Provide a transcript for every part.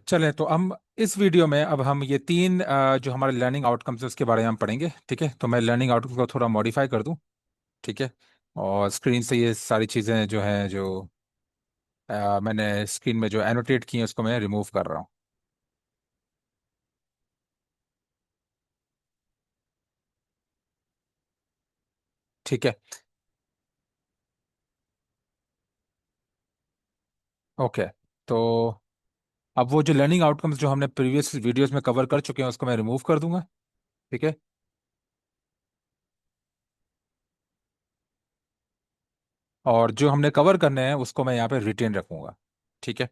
चलें तो हम इस वीडियो में अब हम ये तीन जो हमारे लर्निंग आउटकम्स है उसके बारे में हम पढ़ेंगे। ठीक है, तो मैं लर्निंग आउटकम को थोड़ा मॉडिफाई कर दूं। ठीक है, और स्क्रीन से ये सारी चीज़ें जो हैं जो मैंने स्क्रीन में जो एनोटेट की हैं उसको मैं रिमूव कर रहा हूँ। ठीक है। ओके, तो अब वो जो लर्निंग आउटकम्स जो हमने प्रीवियस वीडियोस में कवर कर चुके हैं उसको मैं रिमूव कर दूंगा। ठीक है, और जो हमने कवर करने हैं उसको मैं यहाँ पे रिटेन रखूंगा। ठीक है,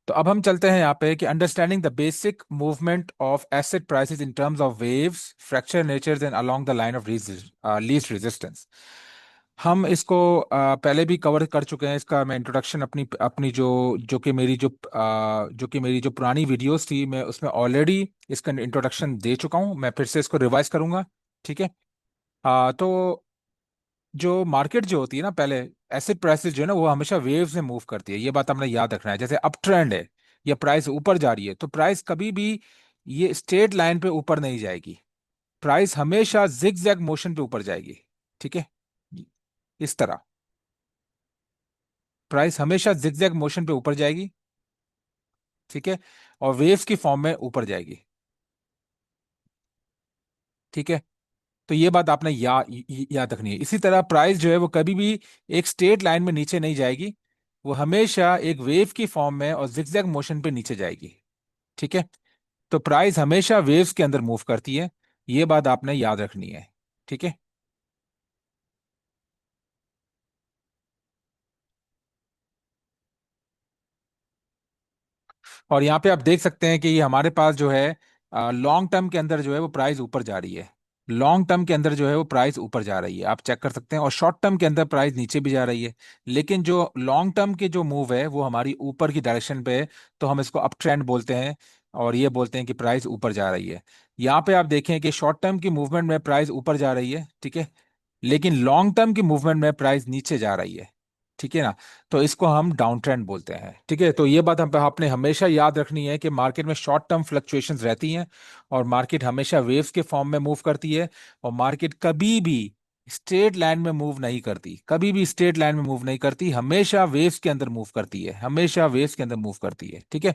तो अब हम चलते हैं यहाँ पे कि understanding the basic movement of asset prices in terms of waves fracture natures and along the line of least resistance. हम इसको पहले भी कवर कर चुके हैं। इसका मैं इंट्रोडक्शन अपनी अपनी जो कि मेरी जो पुरानी वीडियोस थी मैं उसमें ऑलरेडी इसका इंट्रोडक्शन दे चुका हूँ। मैं फिर से इसको रिवाइज करूंगा। ठीक है, तो जो मार्केट जो होती है ना, पहले एसिड प्राइसेस जो है ना वो हमेशा वेव्स में मूव करती है। ये बात हमने याद रखना है। जैसे अप ट्रेंड है या प्राइस ऊपर जा रही है तो प्राइस कभी भी ये स्ट्रेट लाइन पे ऊपर नहीं जाएगी। प्राइस हमेशा जिग जैग मोशन पे ऊपर जाएगी। ठीक है, इस तरह प्राइस हमेशा जिग जैग मोशन पे ऊपर जाएगी। ठीक है, और वेव्स की फॉर्म में ऊपर जाएगी। ठीक है, तो ये बात आपने याद रखनी है। इसी तरह प्राइस जो है वो कभी भी एक स्ट्रेट लाइन में नीचे नहीं जाएगी। वो हमेशा एक वेव की फॉर्म में और जिगजैग मोशन पे नीचे जाएगी। ठीक है, तो प्राइस हमेशा वेव्स के अंदर मूव करती है। ये बात आपने याद रखनी है। ठीक है, और यहाँ पे आप देख सकते हैं कि ये हमारे पास जो है लॉन्ग टर्म के अंदर जो है वो प्राइस ऊपर जा रही है। लॉन्ग टर्म के अंदर जो है वो प्राइस ऊपर जा रही है, आप चेक कर सकते हैं। और शॉर्ट टर्म के अंदर प्राइस नीचे भी जा रही है। लेकिन जो लॉन्ग टर्म के जो मूव है वो हमारी ऊपर की डायरेक्शन पे है, तो हम इसको अप ट्रेंड बोलते हैं। और ये बोलते हैं कि प्राइस ऊपर जा रही है। यहाँ पे आप देखें कि शॉर्ट टर्म की मूवमेंट में प्राइस ऊपर जा रही है। ठीक है, लेकिन लॉन्ग टर्म की मूवमेंट में प्राइस नीचे जा रही है। ठीक है ना, तो इसको हम डाउन ट्रेंड बोलते हैं। ठीक है, तो ये बात हम आपने हमेशा याद रखनी है कि मार्केट में शॉर्ट टर्म फ्लक्चुएशंस रहती हैं और मार्केट हमेशा वेव्स के फॉर्म में मूव करती है। और मार्केट कभी भी स्ट्रेट लाइन में मूव नहीं करती, कभी भी स्ट्रेट लाइन में मूव नहीं करती, हमेशा वेव्स के अंदर मूव करती है, हमेशा वेव्स के अंदर मूव करती है। ठीक है,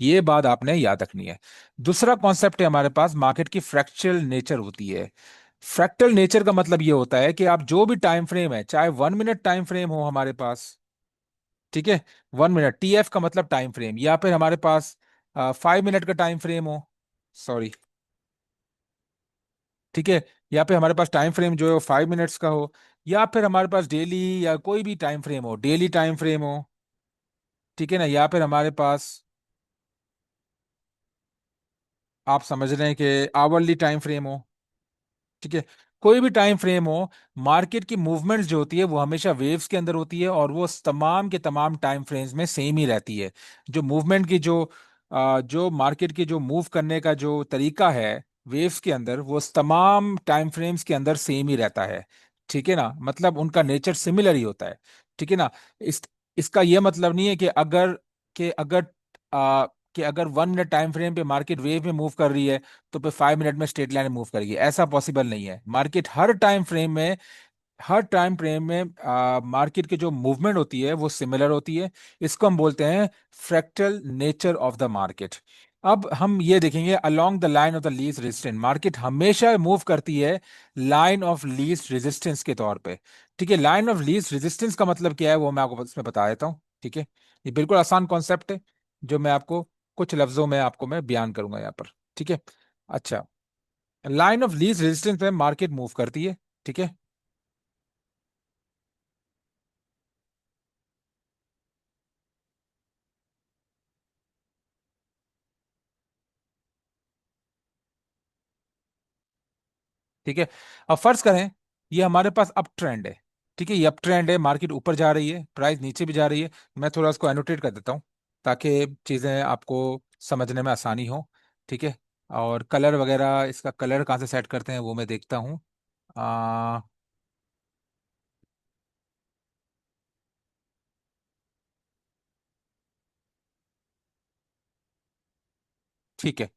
ये बात आपने याद रखनी है। दूसरा कॉन्सेप्ट है हमारे पास, मार्केट की फ्रैक्चरल नेचर होती है। फ्रैक्टल नेचर का मतलब ये होता है कि आप जो भी टाइम फ्रेम है, चाहे 1 मिनट टाइम फ्रेम हो हमारे पास। ठीक है, 1 मिनट TF का मतलब टाइम फ्रेम, या फिर हमारे पास 5 मिनट का टाइम फ्रेम हो। सॉरी। ठीक है, या फिर हमारे पास टाइम फ्रेम जो है वो 5 मिनट्स का हो, या फिर हमारे पास डेली या कोई भी टाइम फ्रेम हो, डेली टाइम फ्रेम हो। ठीक है ना, या फिर हमारे पास आप समझ रहे हैं कि आवरली टाइम फ्रेम हो। ठीक है, कोई भी टाइम फ्रेम हो, मार्केट की मूवमेंट्स जो होती है वो हमेशा वेव्स के अंदर होती है और वो तमाम के तमाम टाइम फ्रेम्स में सेम ही रहती है। जो मूवमेंट की जो मार्केट की जो मूव करने का जो तरीका है वेव्स के अंदर, वो तमाम टाइम फ्रेम्स के अंदर सेम ही रहता है। ठीक है ना, मतलब उनका नेचर सिमिलर ही होता है। ठीक है ना, इस इसका ये मतलब नहीं है कि अगर आ, कि अगर 1 मिनट टाइम फ्रेम पे मार्केट वेव में मूव कर रही है तो फिर 5 मिनट में स्ट्रेट लाइन मूव करेगी, ऐसा पॉसिबल नहीं है। मार्केट हर टाइम फ्रेम में मार्केट की जो मूवमेंट होती है वो सिमिलर होती है। इसको हम बोलते हैं fractal nature of the market. अब हम ये देखेंगे along the line of the least resistance, market हमेशा मूव करती है लाइन ऑफ लीस्ट रेजिस्टेंस के तौर पे। ठीक है, लाइन ऑफ लीस्ट रेजिस्टेंस का मतलब क्या है वो मैं आपको इसमें बता देता हूँ। ठीक है, ये बिल्कुल आसान कॉन्सेप्ट है जो मैं आपको कुछ लफ्जों में आपको मैं बयान करूंगा यहाँ पर। ठीक है, अच्छा, लाइन ऑफ लीस्ट रेजिस्टेंस पे मार्केट मूव करती है। ठीक है, ठीक है, अब फर्ज करें ये हमारे पास अप ट्रेंड है। ठीक है, ये अप ट्रेंड है, मार्केट ऊपर जा रही है, प्राइस नीचे भी जा रही है। मैं थोड़ा इसको एनोटेट कर देता हूँ ताकि चीज़ें आपको समझने में आसानी हो। ठीक है, और कलर वगैरह, इसका कलर कहाँ से सेट करते हैं वो मैं देखता हूँ। आ, ठीक है।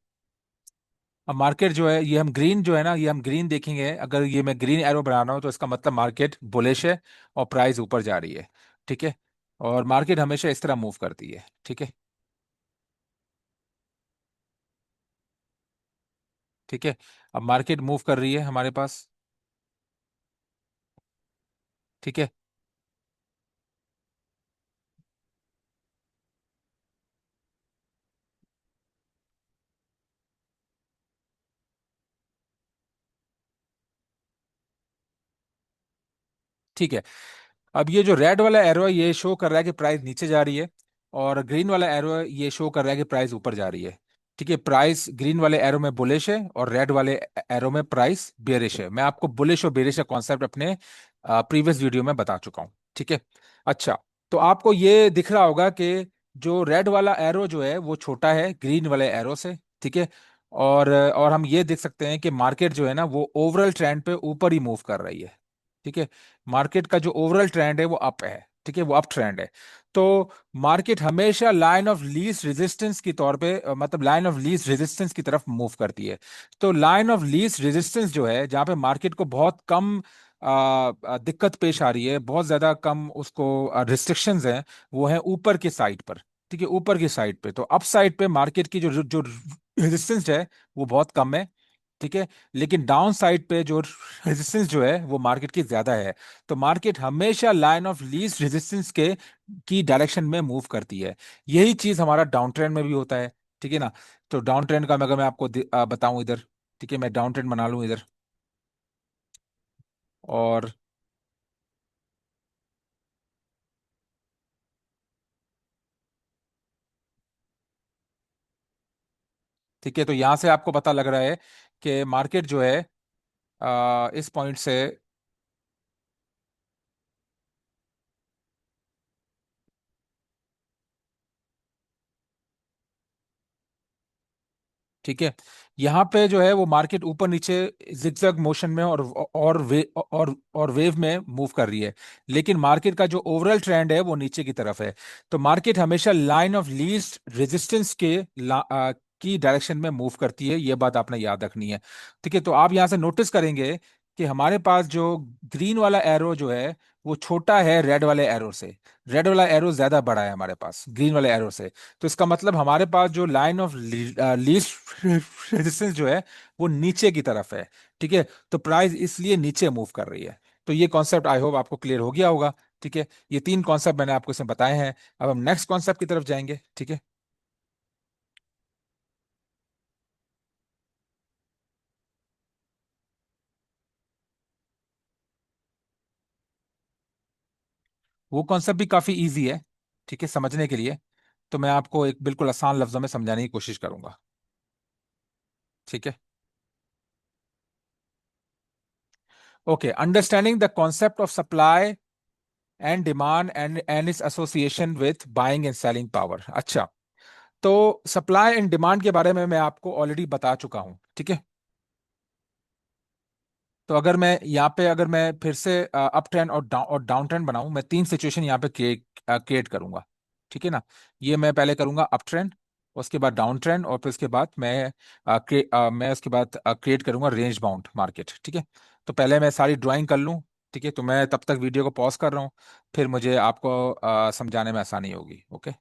अब मार्केट जो है, ये हम ग्रीन जो है ना, ये हम ग्रीन देखेंगे, अगर ये मैं ग्रीन एरो बना रहा हूँ तो इसका मतलब मार्केट बुलिश है और प्राइस ऊपर जा रही है। ठीक है। और मार्केट हमेशा इस तरह मूव करती है। ठीक है। ठीक है। अब मार्केट मूव कर रही है हमारे पास। ठीक है। ठीक है। अब ये जो रेड वाला एरो है ये शो कर रहा है कि प्राइस नीचे जा रही है, और ग्रीन वाला एरो है ये शो कर रहा है कि प्राइस ऊपर जा रही है। ठीक है। प्राइस ग्रीन वाले एरो में बुलिश है और रेड वाले एरो में प्राइस बेरिश है। मैं आपको बुलिश और बेरिश का कॉन्सेप्ट अपने प्रीवियस वीडियो में बता चुका हूँ। ठीक है। अच्छा, तो आपको ये दिख रहा होगा कि जो रेड वाला एरो जो है वो छोटा है ग्रीन वाले एरो से। ठीक है। और हम ये देख सकते हैं कि मार्केट जो है ना वो ओवरऑल ट्रेंड पे ऊपर ही मूव कर रही है। ठीक है। मार्केट का जो ओवरऑल ट्रेंड है वो अप है। ठीक है, वो अप ट्रेंड है। तो मार्केट हमेशा लाइन ऑफ लीस्ट रेजिस्टेंस की तौर पे मतलब लाइन ऑफ लीस्ट रेजिस्टेंस की तरफ मूव करती है। तो लाइन ऑफ लीस्ट रेजिस्टेंस जो है, जहां पे मार्केट को बहुत कम दिक्कत पेश आ रही है, बहुत ज्यादा कम उसको रिस्ट्रिक्शंस हैं, वो है ऊपर के साइड पर। ठीक है, ऊपर की साइड पे। तो अप साइड पे मार्केट की जो जो रेजिस्टेंस है वो बहुत कम है। ठीक है। लेकिन डाउन साइड पे जो रेजिस्टेंस जो है वो मार्केट की ज्यादा है। तो मार्केट हमेशा लाइन ऑफ लीस्ट रेजिस्टेंस के की डायरेक्शन में मूव करती है। यही चीज हमारा डाउन ट्रेंड में भी होता है। ठीक है ना। तो डाउन ट्रेंड का अगर मैं आपको बताऊं इधर, ठीक है, मैं डाउन ट्रेंड बना लूं इधर। और ठीक है, तो यहां से आपको पता लग रहा है कि मार्केट जो है इस पॉइंट से। ठीक है। यहाँ पे जो है वो मार्केट ऊपर नीचे जिगजैग मोशन में और वेव में मूव कर रही है। लेकिन मार्केट का जो ओवरऑल ट्रेंड है वो नीचे की तरफ है। तो मार्केट हमेशा लाइन ऑफ लीस्ट रेजिस्टेंस की डायरेक्शन में मूव करती है। ये बात आपने याद रखनी है। ठीक है। तो आप यहाँ से नोटिस करेंगे कि हमारे पास जो ग्रीन वाला एरो जो है वो छोटा है रेड वाले एरो से। रेड वाला एरो ज्यादा बड़ा है हमारे पास ग्रीन वाले एरो से। तो इसका मतलब हमारे पास जो लाइन ऑफ लीस्ट रेजिस्टेंस जो है वो नीचे की तरफ है। ठीक है। तो प्राइस इसलिए नीचे मूव कर रही है। तो ये कॉन्सेप्ट आई होप आपको क्लियर हो गया होगा। ठीक है। ये तीन कॉन्सेप्ट मैंने आपको इसमें बताए हैं। अब हम नेक्स्ट कॉन्सेप्ट की तरफ जाएंगे। ठीक है। वो कॉन्सेप्ट भी काफी इजी है, ठीक है, समझने के लिए। तो मैं आपको एक बिल्कुल आसान लफ्जों में समझाने की कोशिश करूंगा। ठीक है। Okay, understanding the concept of supply and demand and its association with buying and selling power. अच्छा, तो सप्लाई एंड डिमांड के बारे में मैं आपको ऑलरेडी बता चुका हूं। ठीक है। तो अगर मैं यहाँ पे अगर मैं फिर से अप ट्रेंड और डाउन ट्रेंड बनाऊं, मैं तीन सिचुएशन यहाँ पे क्रिएट करूंगा। ठीक है ना। ये मैं पहले करूंगा अप ट्रेंड, उसके बाद डाउन ट्रेंड, और फिर उसके बाद मैं उसके बाद क्रिएट करूंगा रेंज बाउंड मार्केट। ठीक है। तो पहले मैं सारी ड्राइंग कर लूं। ठीक है। तो मैं तब तक वीडियो को पॉज कर रहा हूँ, फिर मुझे आपको समझाने में आसानी होगी। ओके।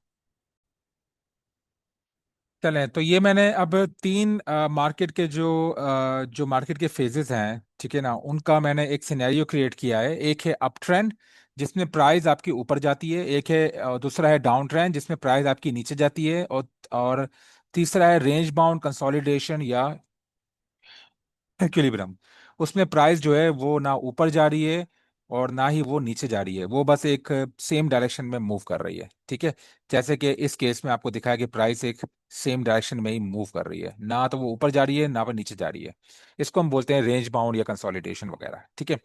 चलें, तो ये मैंने अब तीन मार्केट के जो मार्केट के फेजेस हैं, ठीक है ना, उनका मैंने एक सिनेरियो क्रिएट किया है। एक है अप ट्रेंड जिसमें प्राइस आपकी ऊपर जाती है, एक है दूसरा है डाउन ट्रेंड जिसमें प्राइस आपकी नीचे जाती है, और तीसरा है रेंज बाउंड कंसोलिडेशन या इक्विलिब्रियम। उसमें प्राइस जो है वो ना ऊपर जा रही है और ना ही वो नीचे जा रही है, वो बस एक सेम डायरेक्शन में मूव कर रही है। ठीक है। जैसे कि इस केस में आपको दिखाया कि प्राइस एक सेम डायरेक्शन में ही मूव कर रही है, ना तो वो ऊपर जा रही है ना वो नीचे जा रही है। इसको हम बोलते हैं रेंज बाउंड या कंसोलिडेशन वगैरह। ठीक है।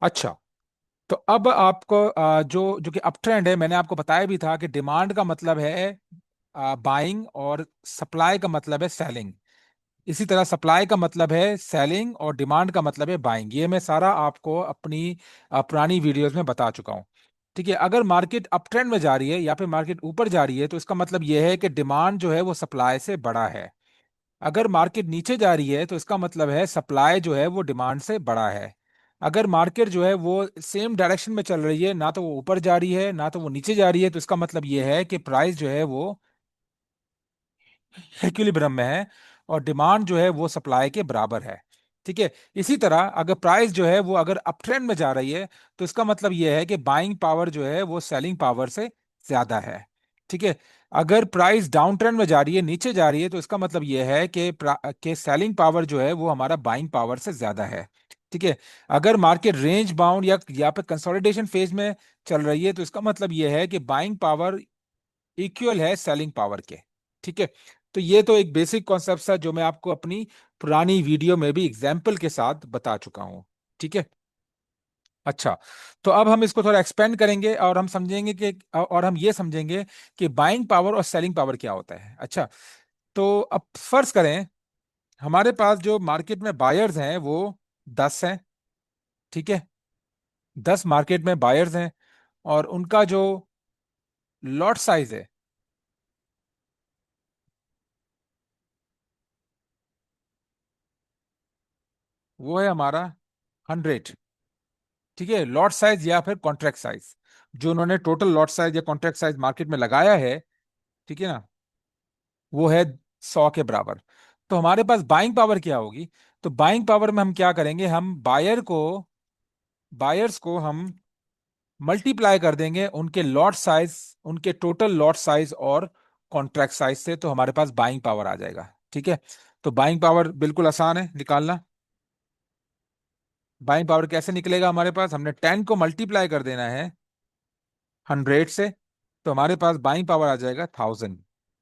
अच्छा, तो अब आपको जो जो कि अप ट्रेंड है, मैंने आपको बताया भी था कि डिमांड का मतलब है बाइंग और सप्लाई का मतलब है सेलिंग। इसी तरह सप्लाई का मतलब है सेलिंग और डिमांड का मतलब है बाइंग। ये मैं सारा आपको अपनी पुरानी वीडियोस में बता चुका हूं। ठीक है। अगर मार्केट अप ट्रेंड में जा रही है या फिर मार्केट ऊपर जा रही है तो इसका मतलब यह है कि डिमांड जो है वो सप्लाई से बड़ा है। अगर मार्केट नीचे जा रही है तो इसका मतलब है सप्लाई जो है वो डिमांड से बड़ा है। अगर मार्केट जो है वो सेम डायरेक्शन में चल रही है, ना तो वो ऊपर जा रही है ना तो वो नीचे जा रही है, तो इसका मतलब ये है कि प्राइस जो है वो इक्विलिब्रियम में है और डिमांड जो है वो सप्लाई के बराबर है। ठीक है। इसी तरह अगर प्राइस जो है वो अगर अप ट्रेंड में जा रही है तो इसका मतलब ये है कि बाइंग पावर जो है वो सेलिंग पावर से ज्यादा है। ठीक है। अगर प्राइस डाउन ट्रेंड में जा रही है, नीचे जा रही है, तो इसका मतलब ये है कि सेलिंग पावर जो है वो हमारा बाइंग पावर से ज्यादा है। ठीक है। अगर मार्केट रेंज बाउंड या फिर कंसोलिडेशन फेज में चल रही है तो इसका मतलब ये है कि बाइंग पावर इक्वल है सेलिंग पावर के। ठीक है। तो ये तो एक बेसिक कॉन्सेप्ट था जो मैं आपको अपनी पुरानी वीडियो में भी एग्जाम्पल के साथ बता चुका हूं। ठीक है। अच्छा, तो अब हम इसको थोड़ा एक्सपेंड करेंगे और हम समझेंगे कि और हम ये समझेंगे कि बाइंग पावर और सेलिंग पावर क्या होता है। अच्छा, तो अब फर्ज करें हमारे पास जो मार्केट में बायर्स हैं वो 10 हैं। ठीक है। 10 मार्केट में बायर्स हैं और उनका जो लॉट साइज है वो है हमारा 100। ठीक है। लॉट साइज या फिर कॉन्ट्रैक्ट साइज, जो उन्होंने टोटल लॉट साइज या कॉन्ट्रैक्ट साइज मार्केट में लगाया है, ठीक है ना, वो है 100 के बराबर। तो हमारे पास बाइंग पावर क्या होगी? तो बाइंग पावर में हम क्या करेंगे, हम बायर्स को हम मल्टीप्लाई कर देंगे उनके लॉट साइज, उनके टोटल लॉट साइज और कॉन्ट्रैक्ट साइज से, तो हमारे पास बाइंग पावर आ जाएगा। ठीक है। तो बाइंग पावर बिल्कुल आसान है निकालना। बाइंग पावर कैसे निकलेगा? हमारे पास हमने 10 को मल्टीप्लाई कर देना है 100 से, तो हमारे पास बाइंग पावर आ जाएगा 1000।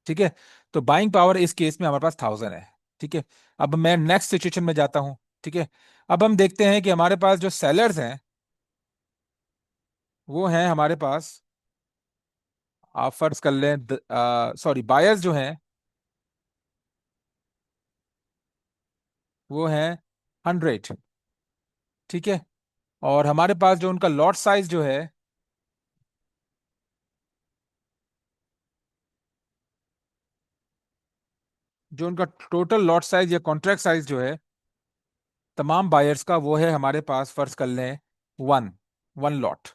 ठीक है। तो बाइंग पावर इस केस में हमारे पास 1000 है। ठीक है। अब मैं नेक्स्ट सिचुएशन में जाता हूं। ठीक है। अब हम देखते हैं कि हमारे पास जो सेलर्स हैं वो हैं हमारे पास, आप फर्ज कर लें, सॉरी, बायर्स जो हैं वो हैं 100। ठीक है। और हमारे पास जो उनका लॉट साइज जो है, जो उनका टोटल लॉट साइज या कॉन्ट्रैक्ट साइज जो है तमाम बायर्स का, वो है हमारे पास, फर्ज कर लें, वन वन लॉट।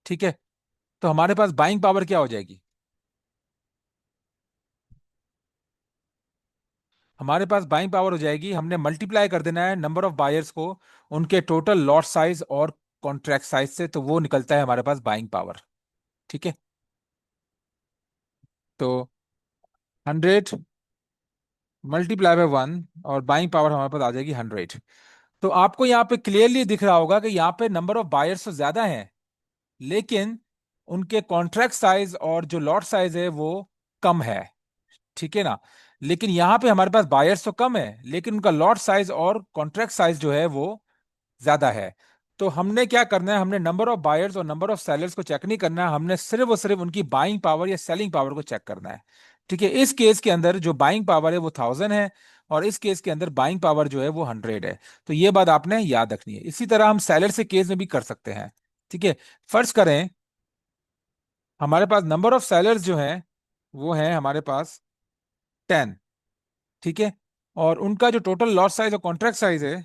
ठीक है। तो हमारे पास बाइंग पावर क्या हो जाएगी? हमारे पास बाइंग पावर हो जाएगी, हमने मल्टीप्लाई कर देना है नंबर ऑफ बायर्स को उनके टोटल लॉट साइज और कॉन्ट्रैक्ट साइज से, तो वो निकलता है हमारे पास बाइंग पावर। ठीक है। तो 100 मल्टीप्लाई बाय 1 और बाइंग पावर हमारे पास आ जाएगी 100। तो आपको यहाँ पे क्लियरली दिख रहा होगा कि यहाँ पे नंबर ऑफ बायर्स तो ज्यादा हैं, लेकिन उनके कॉन्ट्रैक्ट साइज और जो लॉट साइज है वो कम है। ठीक है ना। लेकिन यहाँ पे हमारे पास बायर्स तो कम है लेकिन उनका लॉट साइज और कॉन्ट्रैक्ट साइज जो है वो ज्यादा है। तो हमने क्या करना है, हमने नंबर ऑफ बायर्स और नंबर ऑफ सेलर्स को चेक नहीं करना है, हमने सिर्फ और सिर्फ उनकी बाइंग पावर या सेलिंग पावर को चेक करना है। ठीक है। इस केस के अंदर जो बाइंग पावर है वो 1000 है और इस केस के अंदर बाइंग पावर जो है वो 100 है। तो ये बात आपने याद रखनी है। इसी तरह हम सेलर से केस में भी कर सकते हैं। ठीक है। फर्ज करें हमारे पास नंबर ऑफ सेलर्स जो हैं वो है हमारे पास 10। ठीक है। और उनका जो टोटल लॉट साइज और कॉन्ट्रैक्ट साइज है,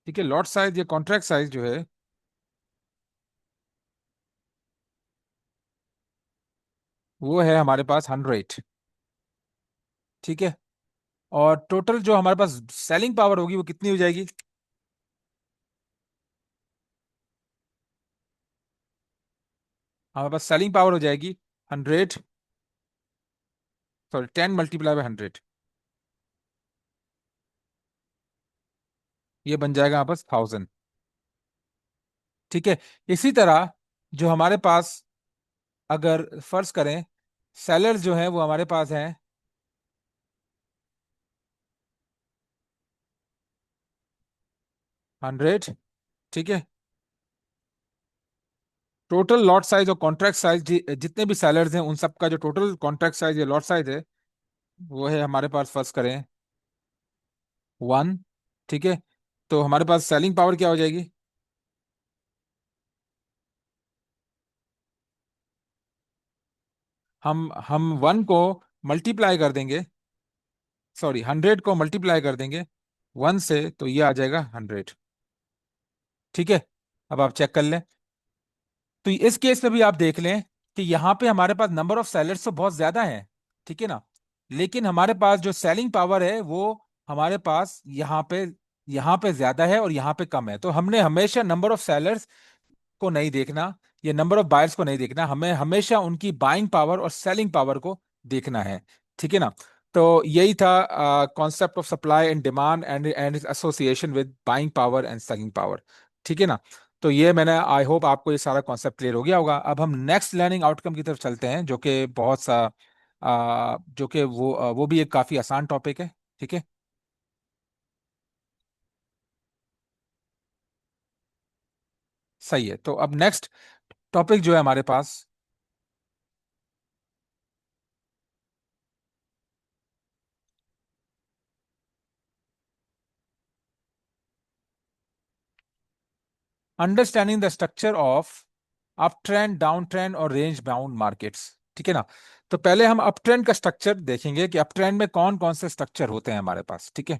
ठीक है, लॉट साइज या कॉन्ट्रैक्ट साइज जो है वो है हमारे पास 100। ठीक है। और टोटल जो हमारे पास सेलिंग पावर होगी वो कितनी हो जाएगी? हमारे पास सेलिंग पावर हो जाएगी 100, सॉरी 10 मल्टीप्लाई बाय 100, ये बन जाएगा हमारे पास 1000। ठीक है। इसी तरह जो हमारे पास, अगर फर्ज करें सेलर्स जो हैं वो हमारे पास हैं 100। ठीक है। टोटल लॉट साइज और कॉन्ट्रैक्ट साइज, जितने भी सेलर्स हैं उन सब का जो टोटल कॉन्ट्रैक्ट साइज या लॉट साइज है वो है हमारे पास, फर्ज करें, 1। ठीक है, तो हमारे पास सेलिंग पावर क्या हो जाएगी? हम 1 को मल्टीप्लाई कर देंगे, सॉरी 100 को मल्टीप्लाई कर देंगे 1 से, तो ये आ जाएगा 100। ठीक है, अब आप चेक कर लें। तो इस केस में भी आप देख लें कि यहाँ पे हमारे पास नंबर ऑफ सेलर्स तो बहुत ज्यादा है, ठीक है ना, लेकिन हमारे पास जो सेलिंग पावर है वो हमारे पास यहाँ पे ज्यादा है और यहाँ पे कम है। तो हमने हमेशा नंबर ऑफ सेलर्स को नहीं देखना, ये नंबर ऑफ बायर्स को नहीं देखना, हमें हमेशा उनकी बाइंग पावर और सेलिंग पावर को देखना है। ठीक है ना, तो यही था concept of supply and demand and and association with buying power and selling power. ठीक है ना, तो ये मैंने, आई होप आपको ये सारा कॉन्सेप्ट क्लियर हो गया होगा। अब हम नेक्स्ट लर्निंग आउटकम की तरफ चलते हैं, जो कि बहुत सा जो कि वो भी एक काफी आसान टॉपिक है। ठीक है, सही है, तो अब नेक्स्ट टॉपिक जो है हमारे पास, understanding the structure of up trend, down trend और रेंज बाउंड मार्केट्स। ठीक है ना, तो पहले हम अप ट्रेंड का स्ट्रक्चर देखेंगे कि अप ट्रेंड में कौन कौन से स्ट्रक्चर होते हैं हमारे पास। ठीक है,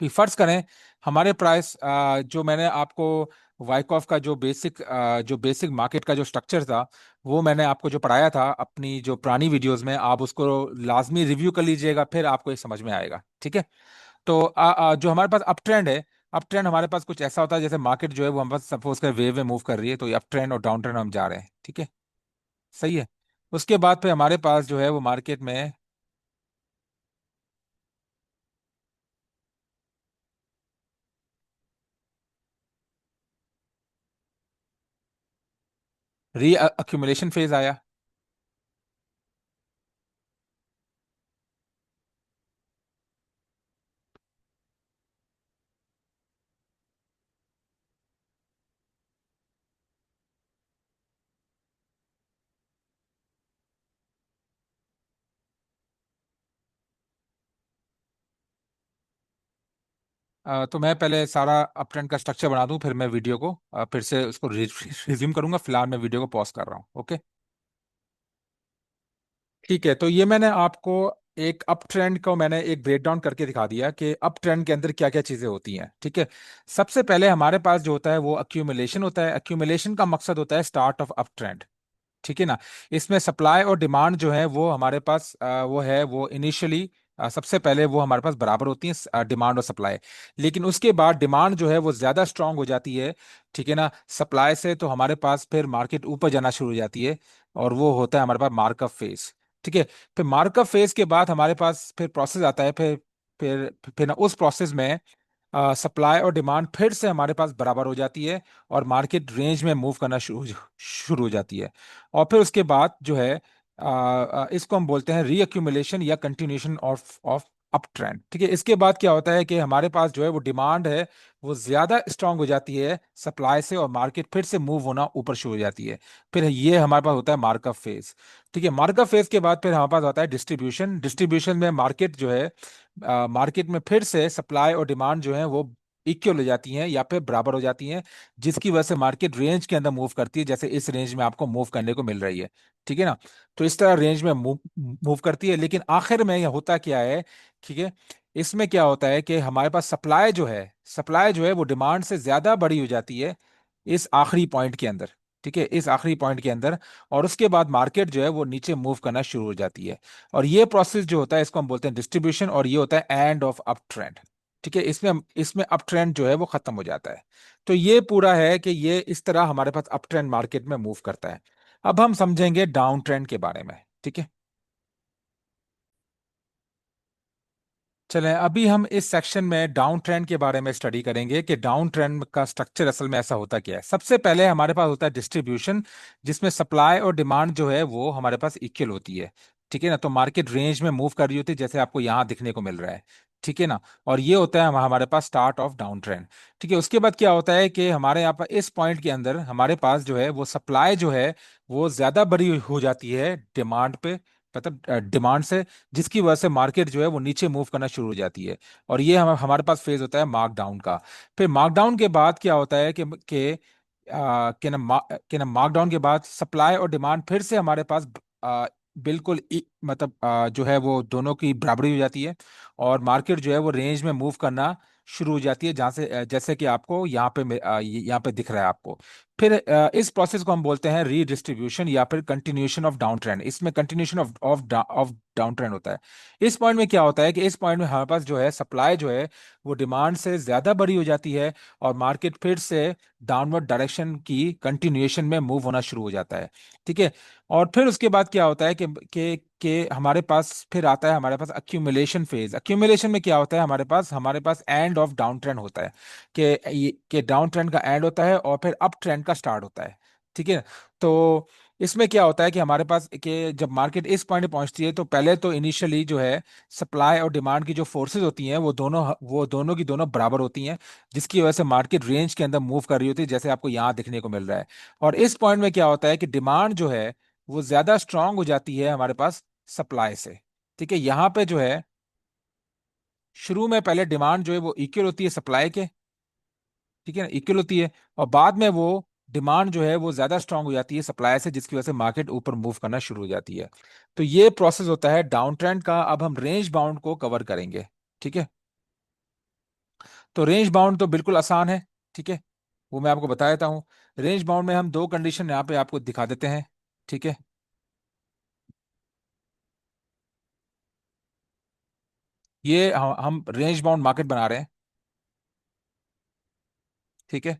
कि फर्ज करें हमारे प्राइस, जो मैंने आपको वाइकॉफ का जो बेसिक मार्केट का जो स्ट्रक्चर था, वो मैंने आपको जो पढ़ाया था अपनी जो पुरानी वीडियोस में, आप उसको लाजमी रिव्यू कर लीजिएगा, फिर आपको ये समझ में आएगा। ठीक है, तो जो हमारे पास अप ट्रेंड है, अप ट्रेंड हमारे पास कुछ ऐसा होता है जैसे मार्केट जो है वो हम बस सपोज कर वेव में मूव कर रही है, तो ये अप ट्रेंड और डाउन ट्रेंड हम जा रहे हैं। ठीक है, सही है। उसके बाद फिर हमारे पास जो है वो मार्केट में री अक्यूमुलेशन फेज आया। तो मैं पहले सारा अप ट्रेंड का स्ट्रक्चर बना दूं, फिर मैं वीडियो को फिर से उसको रिज्यूम करूंगा। फिलहाल मैं वीडियो को पॉज कर रहा हूँ। ओके, ठीक है, तो ये मैंने आपको एक अप ट्रेंड को मैंने एक ब्रेक डाउन करके दिखा दिया कि अप ट्रेंड के अंदर क्या क्या चीजें होती हैं। ठीक है, सबसे पहले हमारे पास जो होता है वो अक्यूमुलेशन होता है। अक्यूमुलेशन का मकसद होता है स्टार्ट ऑफ अप ट्रेंड। ठीक है ना, इसमें सप्लाई और डिमांड जो है वो हमारे पास वो है वो इनिशियली सबसे पहले वो हमारे पास बराबर होती है, डिमांड और सप्लाई। लेकिन उसके बाद डिमांड जो है वो ज्यादा स्ट्रांग हो जाती है, ठीक है ना, सप्लाई से, तो हमारे पास फिर मार्केट ऊपर जाना शुरू हो जाती है, और वो होता है हमारे पास मार्कअप फेज। ठीक है, फिर मार्कअप फेज के बाद हमारे पास फिर प्रोसेस आता है, फिर फिर ना उस प्रोसेस में सप्लाई और डिमांड फिर से हमारे पास बराबर हो जाती है, और मार्केट रेंज में मूव करना शुरू हो जाती है। और फिर उसके बाद जो है इसको हम बोलते हैं रीअक्यूमुलेशन या continuation of of up trend. ठीक है, इसके बाद क्या होता है कि हमारे पास जो है वो डिमांड है वो ज्यादा स्ट्रांग हो जाती है सप्लाई से, और मार्केट फिर से मूव होना ऊपर शुरू हो जाती है। फिर ये हमारे पास होता है मार्कअप फेज। ठीक है, मार्कअप फेज के बाद फिर हमारे पास आता है डिस्ट्रीब्यूशन। डिस्ट्रीब्यूशन में मार्केट जो है, मार्केट में फिर से सप्लाई और डिमांड जो है वो इक्वल हो जाती हैं या फिर बराबर हो जाती हैं, जिसकी वजह से मार्केट रेंज के अंदर मूव करती है, जैसे इस रेंज में आपको मूव करने को मिल रही है। ठीक है ना, तो इस तरह रेंज में मूव मूव करती है, लेकिन आखिर में यह होता क्या है, ठीक है, इसमें क्या होता है कि हमारे पास सप्लाई जो है वो डिमांड से ज्यादा बड़ी हो जाती है इस आखिरी पॉइंट के अंदर। ठीक है, इस आखिरी पॉइंट के अंदर, और उसके बाद मार्केट जो है वो नीचे मूव करना शुरू हो जाती है। और ये प्रोसेस जो होता है इसको हम बोलते हैं डिस्ट्रीब्यूशन, और ये होता है एंड ऑफ अप ट्रेंड। ठीक है, इसमें अप ट्रेंड जो है वो खत्म हो जाता है। तो ये पूरा है कि ये इस तरह हमारे पास अप ट्रेंड मार्केट में मूव करता है। अब हम समझेंगे डाउन ट्रेंड के बारे में। ठीक है, चलें अभी हम इस सेक्शन में डाउन ट्रेंड के बारे में स्टडी करेंगे कि डाउन ट्रेंड का स्ट्रक्चर असल में ऐसा होता क्या है। सबसे पहले हमारे पास होता है डिस्ट्रीब्यूशन, जिसमें सप्लाई और डिमांड जो है वो हमारे पास इक्वल होती है। ठीक है ना, तो मार्केट रेंज में मूव कर रही होती है, जैसे आपको यहाँ दिखने को मिल रहा है। ठीक है ना, और ये होता है हमारे पास स्टार्ट ऑफ डाउन ट्रेंड। ठीक है, उसके बाद क्या होता है कि हमारे यहाँ पर इस पॉइंट के अंदर हमारे पास जो है वो सप्लाई जो है वो ज्यादा बड़ी हो जाती है डिमांड पे, मतलब डिमांड से, जिसकी वजह से मार्केट जो है वो नीचे मूव करना शुरू हो जाती है। और ये हमारे पास फेज होता है मार्कडाउन का। फिर मार्कडाउन के बाद क्या होता है कि ना मार्कडाउन के बाद सप्लाई और डिमांड फिर से हमारे पास बिल्कुल मतलब जो है वो दोनों की बराबरी हो जाती है। और मार्केट जो है वो रेंज में मूव करना शुरू हो जाती है, जहाँ से जैसे कि आपको यहाँ पे यहाँ पे दिख रहा है आपको। फिर इस प्रोसेस को हम बोलते हैं रीडिस्ट्रीब्यूशन या फिर कंटिन्यूएशन ऑफ डाउन ट्रेंड। इसमें continuation of of down trend होता है। इस पॉइंट में क्या होता है कि इस पॉइंट में हमारे पास जो है सप्लाई जो है वो डिमांड से ज्यादा बड़ी हो जाती है, और मार्केट फिर से डाउनवर्ड डायरेक्शन की कंटिन्यूएशन में मूव होना शुरू हो जाता है। ठीक है। और फिर उसके बाद क्या होता है कि हमारे पास फिर आता है हमारे पास अक्यूमुलेशन फेज। अक्यूमुलेशन में क्या होता है, हमारे पास एंड ऑफ डाउन ट्रेंड होता है, कि डाउन ट्रेंड का एंड होता है और फिर अप ट्रेंड का स्टार्ट होता है। ठीक है। तो इसमें क्या होता है कि हमारे पास कि जब मार्केट इस पॉइंट पे पहुंचती है तो पहले तो इनिशियली जो है सप्लाई और डिमांड की जो फोर्सेस होती हैं वो दोनों की दोनों बराबर होती हैं, जिसकी वजह से मार्केट रेंज के अंदर मूव कर रही होती है, जैसे आपको यहाँ देखने को मिल रहा है। और इस पॉइंट में क्या होता है कि डिमांड जो है वो ज्यादा स्ट्रांग हो जाती है हमारे पास सप्लाई से। ठीक है। यहाँ पे जो है शुरू में पहले डिमांड जो है वो इक्वल होती है सप्लाई के। ठीक है ना, इक्वल होती है। और बाद में वो डिमांड जो है वो ज्यादा स्ट्रांग हो जाती है सप्लाई से, जिसकी वजह से मार्केट ऊपर मूव करना शुरू हो जाती है। तो ये प्रोसेस होता है डाउन ट्रेंड का। अब हम रेंज बाउंड को कवर करेंगे। ठीक है। तो रेंज बाउंड तो बिल्कुल आसान है। ठीक है। वो मैं आपको बता देता हूँ। रेंज बाउंड में हम दो कंडीशन यहाँ पे आपको दिखा देते हैं। ठीक है। ये हम रेंज बाउंड मार्केट बना रहे हैं। ठीक है।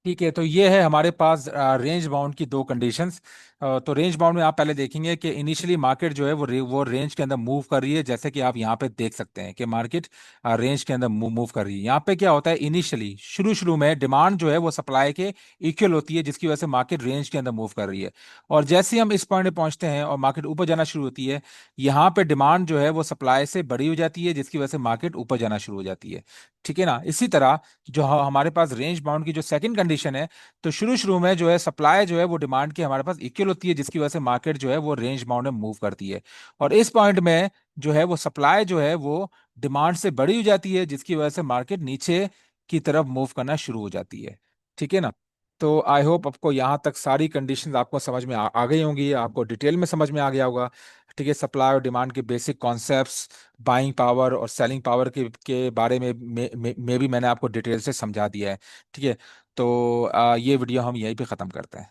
ठीक है। तो ये है हमारे पास रेंज बाउंड की दो कंडीशंस। तो रेंज बाउंड में आप पहले देखेंगे कि इनिशियली मार्केट जो है वो रेंज के अंदर मूव कर रही है, जैसे कि आप यहाँ पे देख सकते हैं कि मार्केट रेंज के अंदर मूव कर रही है। यहाँ पे क्या होता है, इनिशियली शुरू शुरू में डिमांड जो है वो सप्लाई के इक्वल होती है, जिसकी वजह से मार्केट रेंज के अंदर मूव कर रही है। और जैसे ही हम इस पॉइंट पे पहुंचते हैं और मार्केट ऊपर जाना शुरू होती है, यहाँ पे डिमांड जो है वो सप्लाई से बड़ी हो जाती है, जिसकी वजह से मार्केट ऊपर जाना शुरू हो जाती है। ठीक है ना। इसी तरह जो हमारे पास रेंज बाउंड की जो सेकंड कंडीशन है, तो शुरू शुरू में जो है सप्लाई जो है वो डिमांड के हमारे पास इक्वल होती है, जिसकी वजह से मार्केट जो है वो रेंज बाउंड में मूव करती है। और इस पॉइंट में जो है वो सप्लाई जो है वो डिमांड से बड़ी हो जाती है, जिसकी वजह से मार्केट नीचे की तरफ मूव करना शुरू हो जाती है। ठीक है ना। तो आई होप आपको यहाँ तक सारी कंडीशंस आपको समझ में आ गई होंगी, आपको डिटेल में समझ में आ गया होगा। ठीक है। सप्लाई और डिमांड के बेसिक कॉन्सेप्ट्स, बाइंग पावर और सेलिंग पावर के बारे में भी मैंने आपको डिटेल से समझा दिया है। ठीक है। तो ये वीडियो हम यहीं पे ख़त्म करते हैं।